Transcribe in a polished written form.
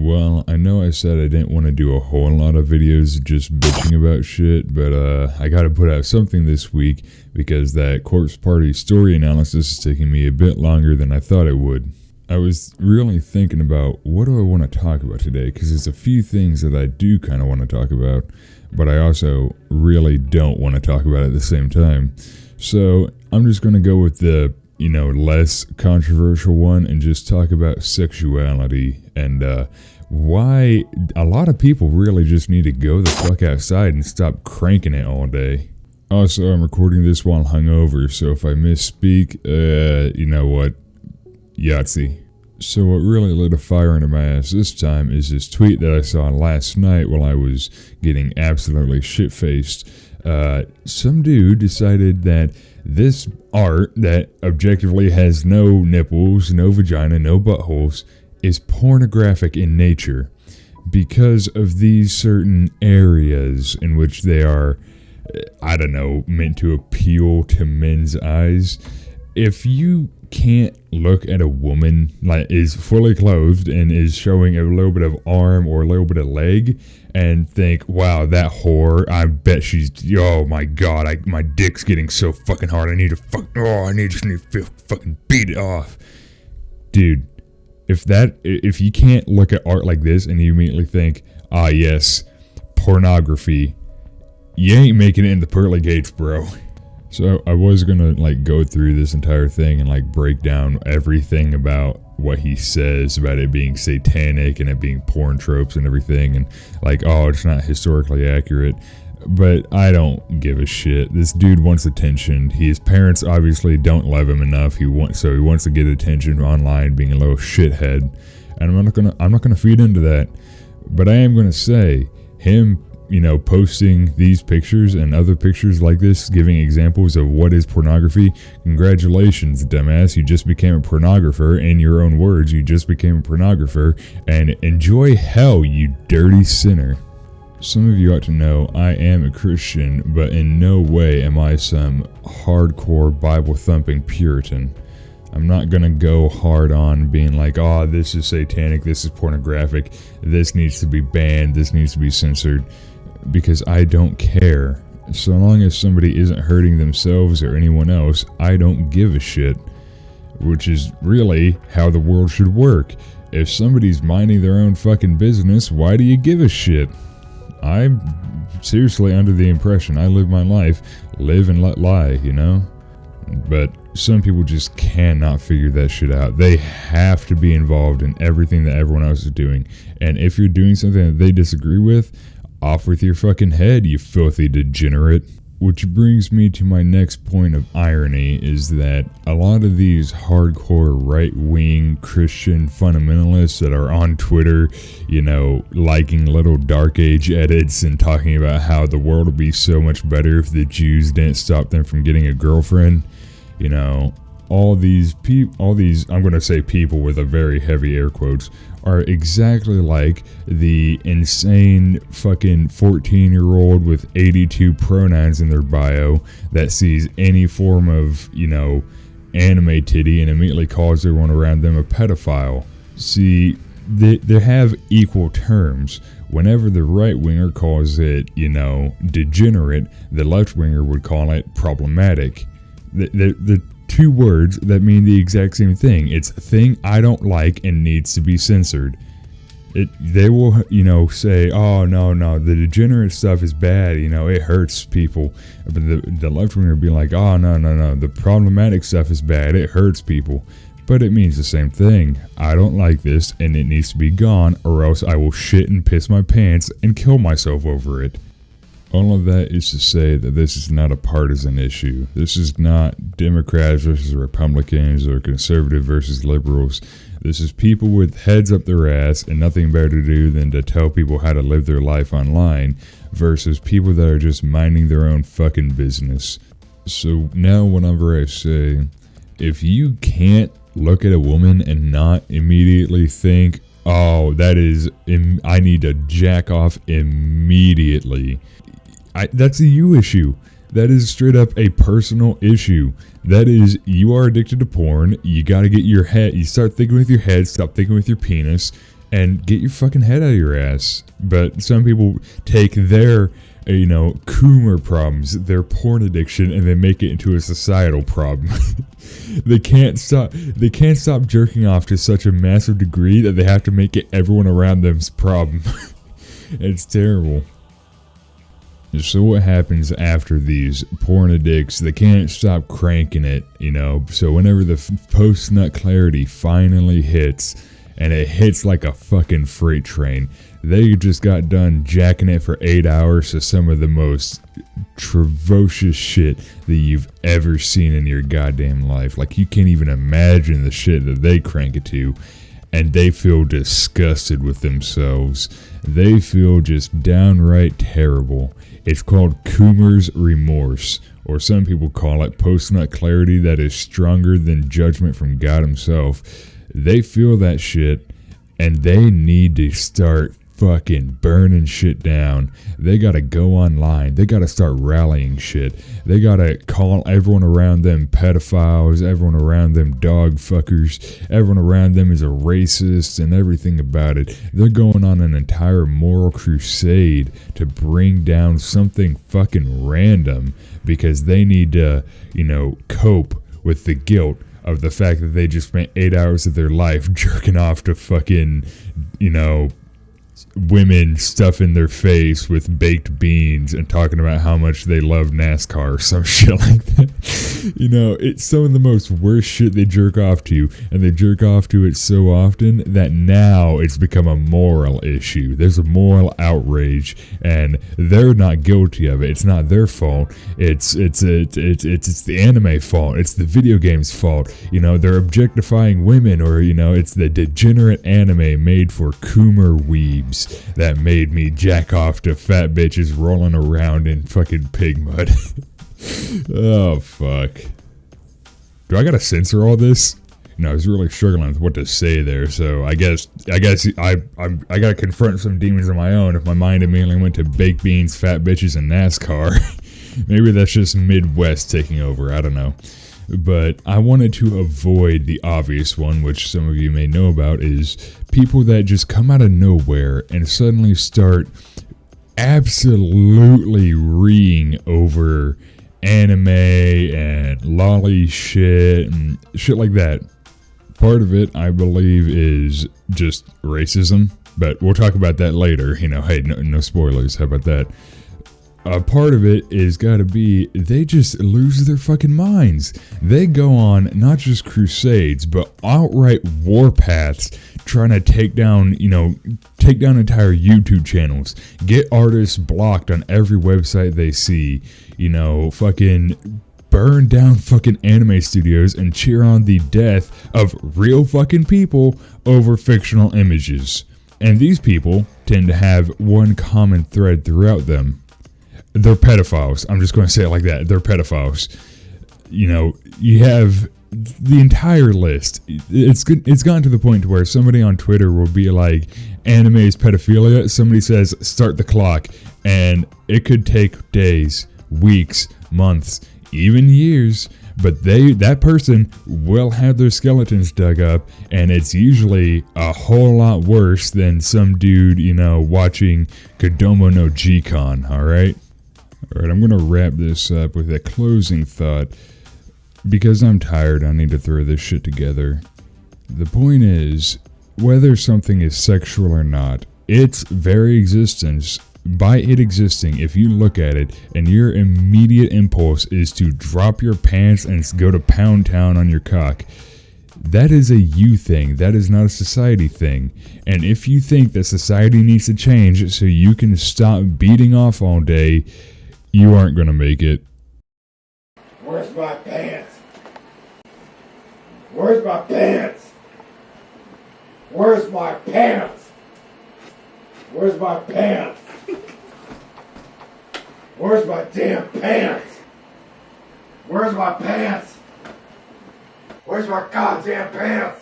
Well, I know I said I didn't want to do a whole lot of videos just bitching about shit, but I gotta put out something this week because that corpse party story analysis is taking me a bit longer than I thought it would. I was really thinking about what do I want to talk about today, because there's a few things that I do kind of want to talk about, but I also really don't want to talk about at the same time. So I'm just going to go with the less controversial one and just talk about sexuality and why a lot of people really just need to go the fuck outside and stop cranking it all day. Also, I'm recording this while hungover, so if I misspeak, you know what? Yahtzee. So what really lit a fire under my ass this time is this tweet that I saw last night while I was getting absolutely shit-faced. Some dude decided that this art that objectively has no nipples, no vagina, no buttholes is pornographic in nature because of these certain areas in which they are, meant to appeal to men's eyes. If you can't look at a woman like is fully clothed and is showing a little bit of arm or a little bit of leg and think, wow, that whore, I bet she's, oh my god, my dick's getting so fucking hard, I just need to fucking beat it off. Dude, if you can't look at art like this and you immediately think, yes, pornography, you ain't making it in the pearly gates, bro. So I was gonna go through this entire thing and break down everything about what he says about it being satanic and it being porn tropes and everything, and it's not historically accurate. But I don't give a shit. This dude wants attention. His parents obviously don't love him enough. He wants to get attention online, being a little shithead. And I'm not gonna feed into that. But I am gonna say him posting these pictures and other pictures like this, giving examples of what is pornography. Congratulations, dumbass. You just became a pornographer. In your own words, you just became a pornographer. And enjoy hell, you dirty sinner. Some of you ought to know I am a Christian, but in no way am I some hardcore Bible-thumping Puritan. I'm not gonna go hard on being this is satanic, this is pornographic, this needs to be banned, this needs to be censored, because I don't care. So long as somebody isn't hurting themselves or anyone else, I don't give a shit. Which is really how the world should work. If somebody's minding their own fucking business, why do you give a shit? I'm seriously under the impression I live my life, live and let lie, But some people just cannot figure that shit out. They have to be involved in everything that everyone else is doing. And if you're doing something that they disagree with, off with your fucking head, you filthy degenerate. Which brings me to my next point of irony, is that a lot of these hardcore right-wing Christian fundamentalists that are on Twitter, liking little Dark Age edits and talking about how the world would be so much better if the Jews didn't stop them from getting a girlfriend, all these, I'm going to say people with a very heavy air quotes, are exactly like the insane fucking 14-year-old with 82 pronouns in their bio that sees any form of, anime titty and immediately calls everyone around them a pedophile. See, they have equal terms. Whenever the right-winger calls it, degenerate, the left-winger would call it problematic. The two words that mean the exact same thing. It's a thing I don't like and needs to be censored. They will, say, oh, no, the degenerate stuff is bad, it hurts people. But the left winger will be like, oh, no, the problematic stuff is bad, it hurts people. But it means the same thing. I don't like this and it needs to be gone, or else I will shit and piss my pants and kill myself over it. All of that is to say that this is not a partisan issue. This is not Democrats versus Republicans or conservative versus liberals. This is people with heads up their ass and nothing better to do than to tell people how to live their life online versus people that are just minding their own fucking business. So now whenever I say, if you can't look at a woman and not immediately think, oh, I need to jack off immediately. That's a you issue. That is straight up a personal issue. That is, you are addicted to porn. You gotta get your head, you start thinking with your head, stop thinking with your penis, and get your fucking head out of your ass. But some people take their, coomer problems, their porn addiction, and they make it into a societal problem. They can't stop jerking off to such a massive degree that they have to make it everyone around them's problem. It's terrible. So what happens after these porn addicts? They can't stop cranking it, So whenever the post-nut clarity finally hits, and it hits like a fucking freight train, they just got done jacking it for 8 hours to some of the most atrocious shit that you've ever seen in your goddamn life. Like, you can't even imagine the shit that they crank it to. And they feel disgusted with themselves. They feel just downright terrible. It's called coomer's remorse, or some people call it post-nut clarity that is stronger than judgment from God himself. They feel that shit, and they need to start fucking burning shit down. They gotta go online. They gotta start rallying shit. They gotta call everyone around them pedophiles, everyone around them dog fuckers, everyone around them is a racist, and everything about it. They're going on an entire moral crusade to bring down something fucking random because they need to, cope with the guilt of the fact that they just spent 8 hours of their life jerking off to fucking, women stuffing their face with baked beans and talking about how much they love NASCAR or some shit like that. It's some of the most worst shit they jerk off to, and they jerk off to it so often that now it's become a moral issue. There's a moral outrage, and they're not guilty of it. It's not their fault. It's the anime fault. It's the video game's fault. They're objectifying women, or it's the degenerate anime made for coomer weebs that made me jack off to fat bitches rolling around in fucking pig mud. Oh, fuck. Do I gotta censor all this? I was really struggling with what to say there, so I guess I gotta confront some demons of my own if my mind immediately went to baked beans, fat bitches, and NASCAR. Maybe that's just Midwest taking over, I don't know. But I wanted to avoid the obvious one, which some of you may know about, is people that just come out of nowhere and suddenly start absolutely reeing over anime and lolly shit and shit like that. Part of it, I believe, is just racism, but we'll talk about that later. Hey, no spoilers, how about that? Part of it is gotta be, they just lose their fucking minds. They go on not just crusades, but outright warpaths, trying to take down entire YouTube channels, get artists blocked on every website they see, fucking burn down fucking anime studios and cheer on the death of real fucking people over fictional images. And these people tend to have one common thread throughout them. They're pedophiles. I'm just going to say it like that. They're pedophiles. You have the entire list. It's gotten to the point where somebody on Twitter will be like, anime is pedophilia. Somebody says, start the clock. And it could take days, weeks, months, even years. But that person will have their skeletons dug up, and it's usually a whole lot worse than some dude, watching Kodomo no G-Con, alright? Alright, I'm going to wrap this up with a closing thought. Because I'm tired, I need to throw this shit together. The point is, whether something is sexual or not, its very existence, by it existing, if you look at it, and your immediate impulse is to drop your pants and go to Pound Town on your cock, that is a you thing. That is not a society thing. And if you think that society needs to change so you can stop beating off all day, you aren't going to make it. Where's my pants? Where's my pants? Where's my pants? Where's my pants? Where's my damn pants? Where's my pants? Where's my goddamn pants?